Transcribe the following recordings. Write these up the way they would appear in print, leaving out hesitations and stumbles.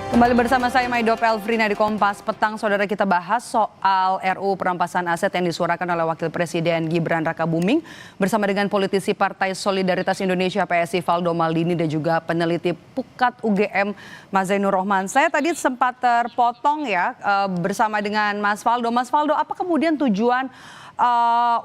Kembali bersama saya Maido Pelfrina di Kompas Petang. Saudara, kita bahas soal RUU perampasan aset yang disuarakan oleh Wakil Presiden Gibran Rakabuming bersama dengan politisi Partai Solidaritas Indonesia PSI Valdo Maldini dan juga peneliti Pukat UGM Mas Zainur Rohman. Saya tadi sempat terpotong ya bersama dengan Mas Valdo. Mas Valdo, apa kemudian tujuan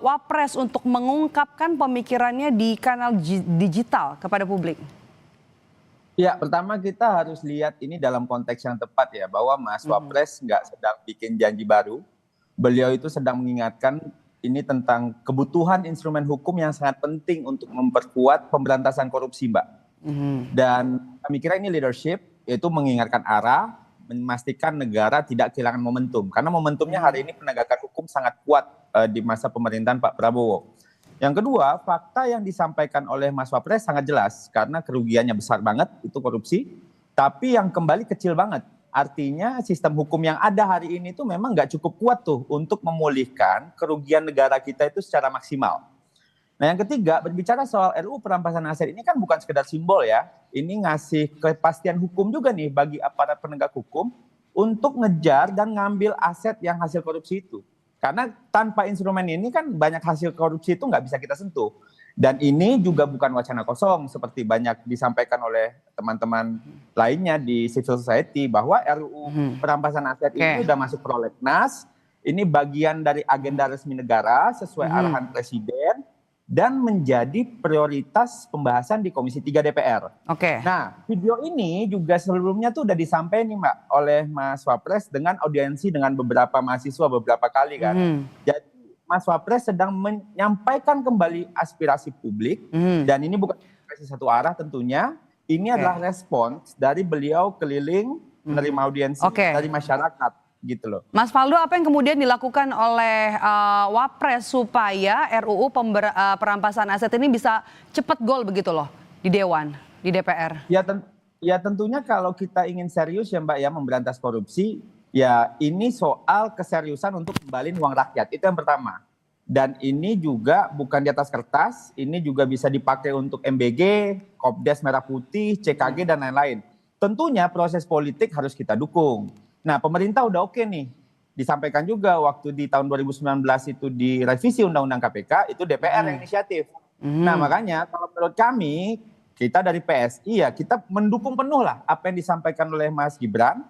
Wapres untuk mengungkapkan pemikirannya di kanal digital kepada publik? Ya, pertama kita harus lihat ini dalam konteks yang tepat ya, bahwa Mas Wapres nggak sedang bikin janji baru. Beliau itu sedang mengingatkan ini tentang kebutuhan instrumen hukum yang sangat penting untuk memperkuat pemberantasan korupsi, Mbak. Dan kami kira ini leadership, yaitu mengingatkan arah, memastikan negara tidak kehilangan momentum. Karena momentumnya hari ini penegakan hukum sangat kuat di masa pemerintahan Pak Prabowo. Yang kedua, fakta yang disampaikan oleh Mas Wapres sangat jelas karena kerugiannya besar banget, itu korupsi, tapi yang kembali kecil banget. Artinya sistem hukum yang ada hari ini tuh memang nggak cukup kuat tuh untuk memulihkan kerugian negara kita itu secara maksimal. Nah, yang ketiga, berbicara soal RUU perampasan aset ini kan bukan sekedar simbol ya, ini ngasih kepastian hukum juga nih bagi aparat penegak hukum untuk ngejar dan ngambil aset yang hasil korupsi itu. Karena tanpa instrumen ini kan banyak hasil korupsi itu nggak bisa kita sentuh. Dan ini juga bukan wacana kosong seperti banyak disampaikan oleh teman-teman lainnya di civil society bahwa RUU perampasan aset ini sudah masuk prolegnas. Ini bagian dari agenda resmi negara sesuai arahan Presiden dan menjadi prioritas pembahasan di Komisi 3 DPR. Nah, video ini juga sebelumnya tuh udah disampaikan nih Mbak oleh Mas Wapres dengan audiensi dengan beberapa mahasiswa beberapa kali kan. Jadi Mas Wapres sedang menyampaikan kembali aspirasi publik dan ini bukan aspirasi satu arah tentunya. Ini adalah respons dari beliau keliling menerima audiensi dari masyarakat. Gitu loh. Mas Valdo, apa yang kemudian dilakukan oleh Wapres supaya RUU perampasan aset ini bisa cepat gol begitu loh di Dewan, di DPR? Ya tentunya kalau kita ingin serius ya Mbak ya memberantas korupsi, ya ini soal keseriusan untuk kembaliin uang rakyat, itu yang pertama. Dan ini juga bukan di atas kertas, ini juga bisa dipakai untuk MBG, Kopdes Merah Putih, CKG dan lain-lain. Tentunya proses politik harus kita dukung. Nah, pemerintah udah oke nih. Disampaikan juga waktu di tahun 2019 itu direvisi Undang-Undang KPK, itu DPR yang inisiatif. Nah, makanya kalau menurut kami, kita dari PSI ya, kita mendukung penuh lah apa yang disampaikan oleh Mas Gibran.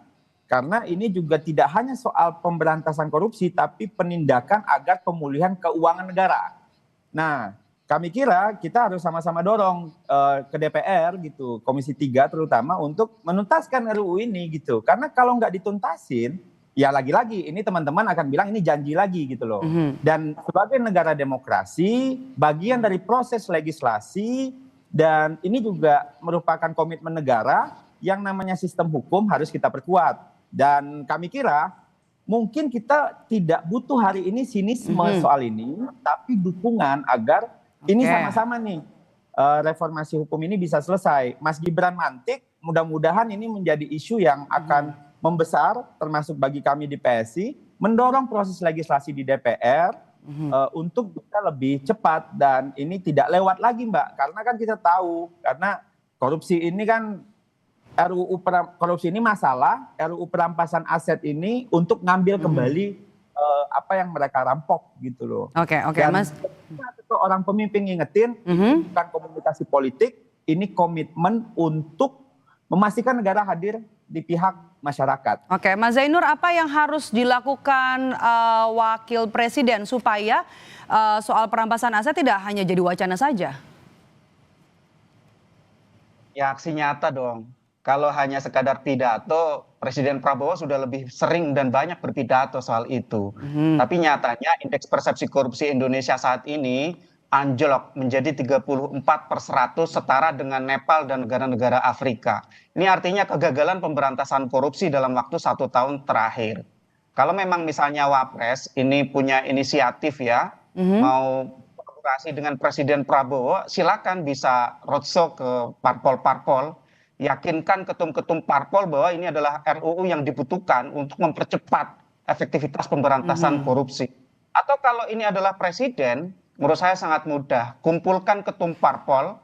Karena ini juga tidak hanya soal pemberantasan korupsi, tapi penindakan agar pemulihan keuangan negara. Nah, kami kira kita harus sama-sama dorong ke DPR gitu, Komisi 3 terutama untuk menuntaskan RUU ini gitu. Karena kalau nggak dituntasin, ya lagi-lagi ini teman-teman akan bilang ini janji lagi gitu loh. Dan sebagai negara demokrasi, bagian dari proses legislasi dan ini juga merupakan komitmen negara yang namanya sistem hukum harus kita perkuat. Dan kami kira mungkin kita tidak butuh hari ini sinisme soal ini, tapi dukungan agar ini sama-sama nih reformasi hukum ini bisa selesai. Mas Gibran mantik, mudah-mudahan ini menjadi isu yang akan membesar termasuk bagi kami di PSI, mendorong proses legislasi di DPR untuk bisa lebih cepat dan ini tidak lewat lagi Mbak. Karena kan kita tahu, karena korupsi ini kan korupsi ini masalah, RUU perampasan aset ini untuk ngambil kembali apa yang mereka rampok gitu loh. Oke, Mas. Orang pemimpin ngingetin, ini bukan komunikasi politik, ini komitmen untuk memastikan negara hadir di pihak masyarakat. Oke, Mas Zainur, apa yang harus dilakukan Wakil Presiden supaya soal perampasan aset tidak hanya jadi wacana saja? Ya aksi nyata dong. Kalau hanya sekadar pidato, Presiden Prabowo sudah lebih sering dan banyak berpidato soal itu. Tapi nyatanya indeks persepsi korupsi Indonesia saat ini anjlok menjadi 34/100 setara dengan Nepal dan negara-negara Afrika. Ini artinya kegagalan pemberantasan korupsi dalam waktu 1 tahun terakhir. Kalau memang misalnya Wapres ini punya inisiatif ya, mau kolaborasi dengan Presiden Prabowo, silakan bisa roadshow ke parpol-parpol, yakinkan ketum-ketum parpol bahwa ini adalah RUU yang dibutuhkan untuk mempercepat efektivitas pemberantasan korupsi. Atau kalau ini adalah presiden, menurut saya sangat mudah. Kumpulkan ketum parpol,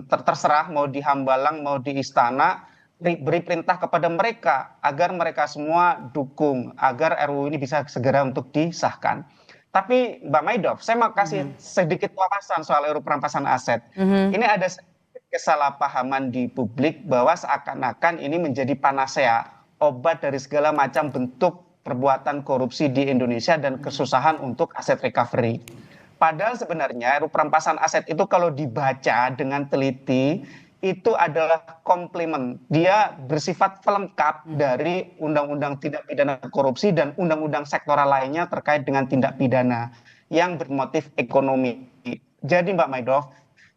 terserah mau di Hambalang, mau di Istana, beri perintah kepada mereka agar mereka semua dukung agar RUU ini bisa segera untuk disahkan. Tapi Mbak Maidov, saya mau kasih sedikit wawasan soal RUU perampasan aset. Ini ada sedikit kesalahpahaman di publik bahwa seakan-akan ini menjadi panacea, obat dari segala macam bentuk perbuatan korupsi di Indonesia dan kesusahan untuk aset recovery. Padahal sebenarnya RUU perampasan aset itu kalau dibaca dengan teliti itu adalah komplement. Dia bersifat pelengkap dari undang-undang tindak pidana korupsi dan undang-undang sektoral lainnya terkait dengan tindak pidana yang bermotif ekonomi. Jadi Mbak Maidov,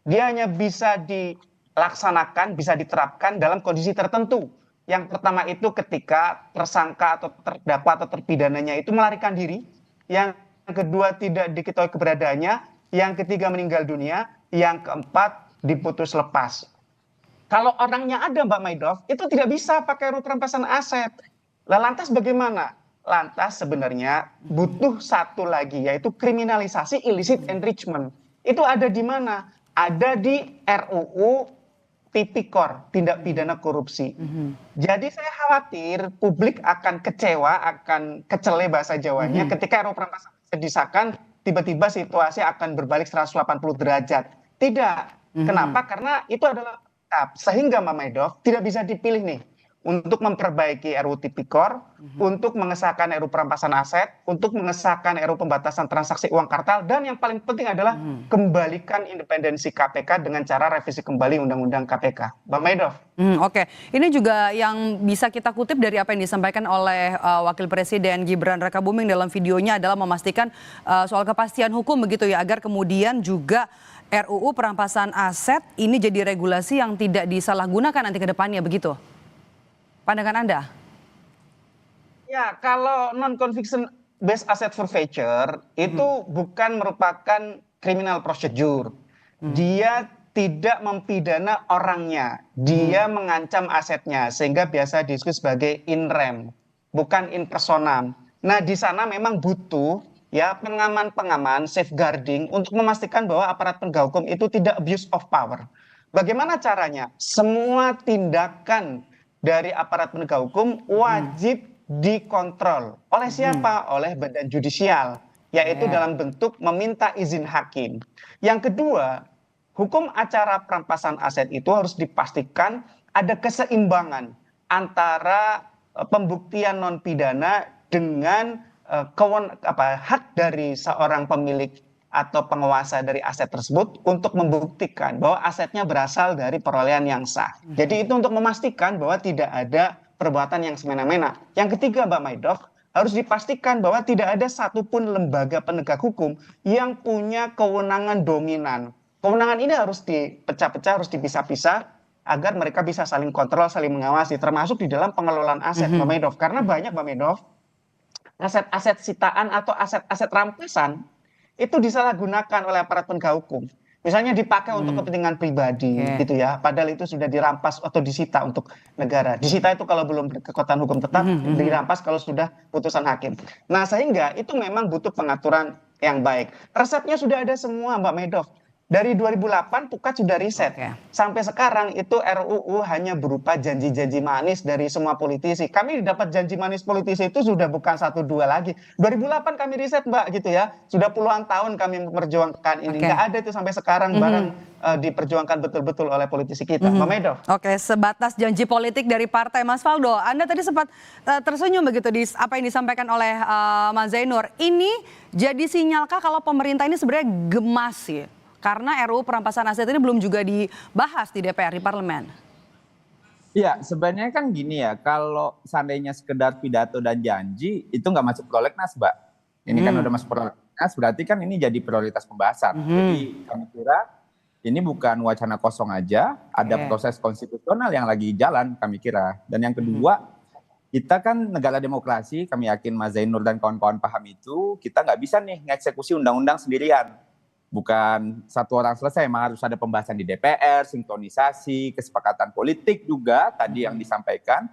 dia hanya bisa dilaksanakan, bisa diterapkan dalam kondisi tertentu. Yang pertama itu ketika tersangka atau terdakwa atau terpidananya itu melarikan diri. Yang kedua tidak diketahui keberadaannya. Yang ketiga meninggal dunia. Yang keempat diputus lepas. Kalau orangnya ada Mbak Maidov, itu tidak bisa pakai RUU perampasan aset. Lah lantas bagaimana? Lantas sebenarnya butuh satu lagi, yaitu kriminalisasi illicit enrichment. Itu ada di mana? Ada di RUU Tipikor, tindak pidana korupsi. Jadi saya khawatir publik akan kecewa, akan kecele bahasa Jawanya ketika RUU perampasan aset disahkan, tiba-tiba situasi akan berbalik 180 derajat. Tidak. Kenapa? Karena itu adalah sehingga Mbak Maidov tidak bisa dipilih nih untuk memperbaiki RUU Tipikor, untuk mengesahkan RUU perampasan aset, untuk mengesahkan RUU pembatasan transaksi uang kartal, dan yang paling penting adalah kembalikan independensi KPK dengan cara revisi kembali Undang-Undang KPK. Mbak Maidov. Oke, ini juga yang bisa kita kutip dari apa yang disampaikan oleh Wakil Presiden Gibran Rakabuming dalam videonya adalah memastikan soal kepastian hukum begitu ya, agar kemudian juga RUU perampasan aset ini jadi regulasi yang tidak disalahgunakan nanti ke depannya begitu. Pandangan Anda? Ya, kalau non-conviction based asset forfeiture itu bukan merupakan criminal procedure. Dia tidak mempidana orangnya, dia mengancam asetnya, sehingga biasa disebut sebagai in rem, bukan in personam. Nah, di sana memang butuh ya pengaman-pengaman, safeguarding untuk memastikan bahwa aparat penegak hukum itu tidak abuse of power. Bagaimana caranya? Semua tindakan dari aparat penegak hukum wajib dikontrol. Oleh siapa? Oleh badan judisial, yaitu dalam bentuk meminta izin hakim. Yang kedua, hukum acara perampasan aset itu harus dipastikan ada keseimbangan antara pembuktian non pidana dengan hak dari seorang pemilik atau penguasa dari aset tersebut untuk membuktikan bahwa asetnya berasal dari perolehan yang sah. Jadi itu untuk memastikan bahwa tidak ada perbuatan yang semena-mena. Yang ketiga Mbak Maidov, harus dipastikan bahwa tidak ada satupun lembaga penegak hukum yang punya kewenangan dominan. Kewenangan ini harus dipecah-pecah, harus dipisah-pisah agar mereka bisa saling kontrol, saling mengawasi, termasuk di dalam pengelolaan aset Mbak Maidov. Karena banyak Mbak Maidov, aset-aset sitaan atau aset-aset rampasan itu disalahgunakan oleh aparat penegak hukum. Misalnya dipakai untuk kepentingan pribadi gitu ya, padahal itu sudah dirampas atau disita untuk negara. Disita itu kalau belum berkekuatan hukum tetap, dirampas kalau sudah putusan hakim. Nah, sehingga itu memang butuh pengaturan yang baik. Resepnya sudah ada semua Mbak Maidov. Dari 2008 Pukat sudah riset. Sampai sekarang itu RUU hanya berupa janji-janji manis dari semua politisi. Kami dapat janji manis politisi itu sudah bukan 1-2 lagi. 2008 kami riset Mbak gitu ya. Sudah puluhan tahun kami memperjuangkan ini. Nggak ada itu sampai sekarang barang diperjuangkan betul-betul oleh politisi kita. Mbak Maidov. Oke, sebatas janji politik dari partai Mas Faldo. Anda tadi sempat tersenyum begitu di apa yang disampaikan oleh Mas Zainur. Ini jadi sinyalkah kalau pemerintah ini sebenarnya gemas ya? Karena RUU perampasan aset ini belum juga dibahas di DPR, di parlemen. Iya, sebenarnya kan gini ya, kalau seandainya sekedar pidato dan janji, itu nggak masuk prolegnas, Mbak. Ini kan udah masuk prolegnas, berarti kan ini jadi prioritas pembahasan. Jadi kami kira ini bukan wacana kosong aja, ada proses konstitusional yang lagi jalan, kami kira. Dan yang kedua, kita kan negara demokrasi, kami yakin Mas Zainur dan kawan-kawan paham itu, kita nggak bisa nih ngeksekusi undang-undang sendirian. Bukan satu orang selesai, memang harus ada pembahasan di DPR, sinkronisasi, kesepakatan politik juga tadi yang disampaikan.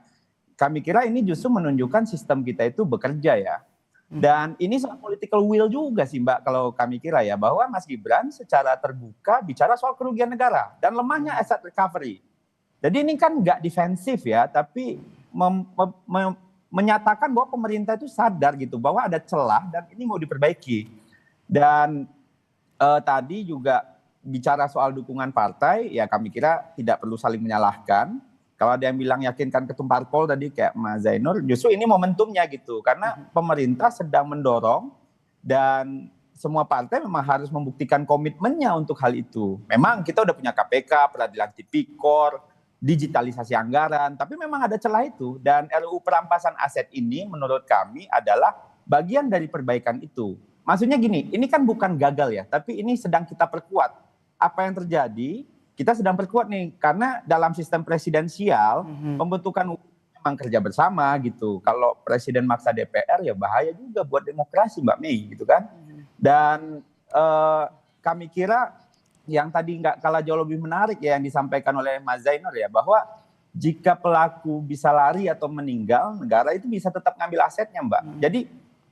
Kami kira ini justru menunjukkan sistem kita itu bekerja ya. Dan ini soal political will juga sih Mbak, kalau kami kira ya, bahwa Mas Gibran secara terbuka bicara soal kerugian negara dan lemahnya asset recovery. Jadi ini kan nggak defensif ya, tapi menyatakan bahwa pemerintah itu sadar gitu bahwa ada celah dan ini mau diperbaiki. Dan tadi juga bicara soal dukungan partai, ya kami kira tidak perlu saling menyalahkan. Kalau ada yang bilang yakinkan ketum parpol tadi kayak Mas Zainur, justru ini momentumnya gitu. Karena pemerintah sedang mendorong dan semua partai memang harus membuktikan komitmennya untuk hal itu. Memang kita udah punya KPK, peradilan tipikor, digitalisasi anggaran, tapi memang ada celah itu. Dan RUU perampasan aset ini menurut kami adalah bagian dari perbaikan itu. Maksudnya gini, ini kan bukan gagal ya, tapi ini sedang kita perkuat. Apa yang terjadi, kita sedang perkuat nih, karena dalam sistem presidensial, pembentukan memang kerja bersama gitu. Kalau presiden maksa DPR ya bahaya juga buat demokrasi Mbak Mei gitu kan. Dan kami kira yang tadi nggak kalah jauh lebih menarik ya yang disampaikan oleh Mas Zainur ya, bahwa jika pelaku bisa lari atau meninggal, negara itu bisa tetap ngambil asetnya Mbak. Jadi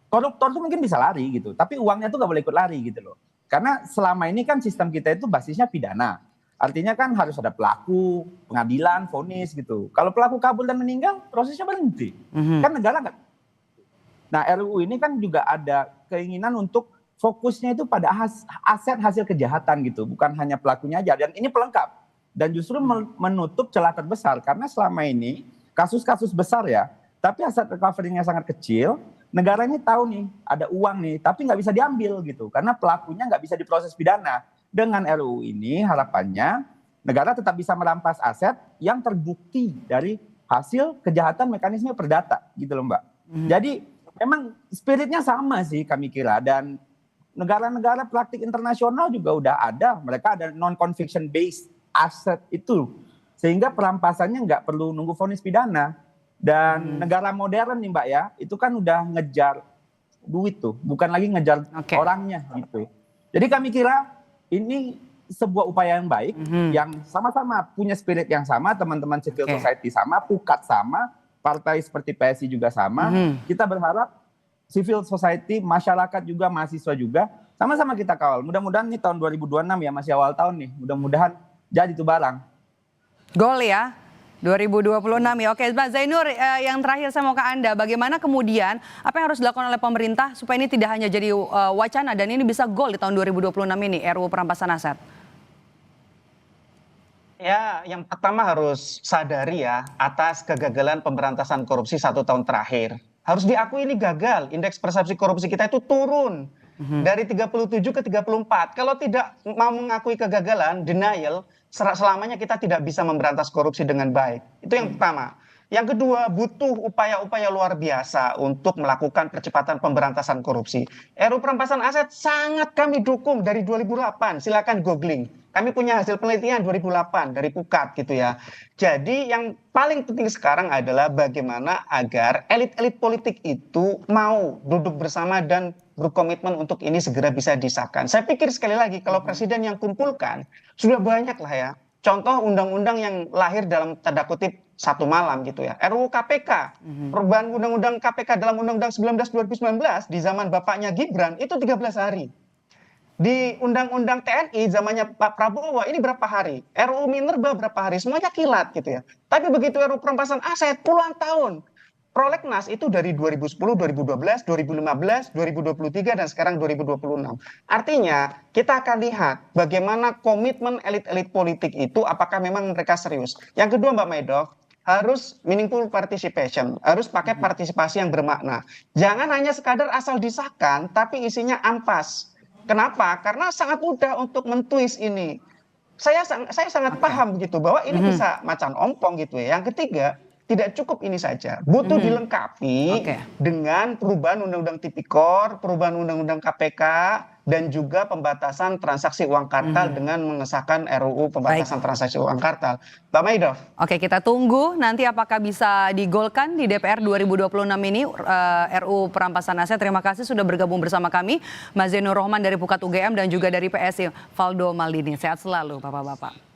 koruptor itu mungkin bisa lari gitu, tapi uangnya tuh nggak boleh ikut lari gitu loh. Karena selama ini kan sistem kita itu basisnya pidana. Artinya kan harus ada pelaku, pengadilan, vonis gitu. Kalau pelaku kabur dan meninggal, prosesnya berhenti. Kan negara nggak. Nah RUU ini kan juga ada keinginan untuk fokusnya itu pada aset hasil kejahatan gitu. Bukan hanya pelakunya aja. Dan ini pelengkap. Dan justru menutup celah terbesar. Karena selama ini kasus-kasus besar ya, tapi aset recovery-nya sangat kecil. Negara ini tahu nih, ada uang nih, tapi nggak bisa diambil gitu. Karena pelakunya nggak bisa diproses pidana. Dengan RUU ini harapannya negara tetap bisa merampas aset yang terbukti dari hasil kejahatan mekanisme perdata gitu loh Mbak. Jadi memang spiritnya sama sih kami kira, dan negara-negara praktik internasional juga udah ada, mereka ada non-conviction based asset itu. Sehingga perampasannya nggak perlu nunggu vonis pidana. Dan negara modern nih Mbak ya, itu kan udah ngejar duit tuh, bukan lagi ngejar orangnya gitu. Jadi kami kira ini sebuah upaya yang baik, yang sama-sama punya spirit yang sama, teman-teman civil society sama, pukat sama, partai seperti PSI juga sama. Kita berharap civil society, masyarakat juga, mahasiswa juga, sama-sama kita kawal. Mudah-mudahan nih tahun 2026 ya, masih awal tahun nih, mudah-mudahan jadi tuh barang. Gol ya. 2026 ya. Oke, Pak Zainur, yang terakhir saya mau ke Anda. Bagaimana kemudian apa yang harus dilakukan oleh pemerintah supaya ini tidak hanya jadi wacana dan ini bisa gol di tahun 2026 ini, RUU perampasan aset? Ya, yang pertama harus sadari ya, atas kegagalan pemberantasan korupsi 1 tahun terakhir. Harus diakui ini gagal, indeks persepsi korupsi kita itu turun dari 37 ke 34. Kalau tidak mau mengakui kegagalan, denial, selamanya kita tidak bisa memberantas korupsi dengan baik. Itu yang pertama. Yang kedua, butuh upaya-upaya luar biasa untuk melakukan percepatan pemberantasan korupsi. RUU perampasan aset sangat kami dukung dari 2008. Silakan googling. Kami punya hasil penelitian 2008 dari Pukat gitu ya. Jadi yang paling penting sekarang adalah bagaimana agar elit-elit politik itu mau duduk bersama dan berkomitmen untuk ini segera bisa disahkan. Saya pikir sekali lagi kalau presiden yang kumpulkan sudah banyak lah ya. Contoh undang-undang yang lahir dalam tanda kutip 1 malam gitu ya. RUU KPK, perubahan undang-undang KPK dalam Undang-Undang 19 2019 di zaman bapaknya Gibran itu 13 hari. Di Undang-Undang TNI zamannya Pak Prabowo ini berapa hari? RUU Minerba berapa hari? Semuanya kilat gitu ya. Tapi begitu RUU perampasan aset puluhan tahun. Prolegnas itu dari 2010, 2012, 2015, 2023 dan sekarang 2026. Artinya kita akan lihat bagaimana komitmen elit-elit politik itu apakah memang mereka serius. Yang kedua Mbak Maido, harus meaningful participation, harus pakai partisipasi yang bermakna. Jangan hanya sekadar asal disahkan tapi isinya ampas. Kenapa? Karena sangat mudah untuk mentwist ini. Saya sangat paham gitu bahwa ini bisa macan ompong gitu ya. Yang ketiga, tidak cukup ini saja. Butuh dilengkapi dengan perubahan Undang-Undang Tipikor, perubahan Undang-Undang KPK, dan juga pembatasan transaksi uang kartal dengan mengesahkan RUU pembatasan transaksi uang kartal. Mbak Maido. Oke, kita tunggu nanti apakah bisa digolkan di DPR 2026 ini RUU perampasan aset. Terima kasih sudah bergabung bersama kami, Mas Zainur Rohman dari Pukat UGM dan juga dari PSI Valdo Maldini. Sehat selalu Bapak-Bapak.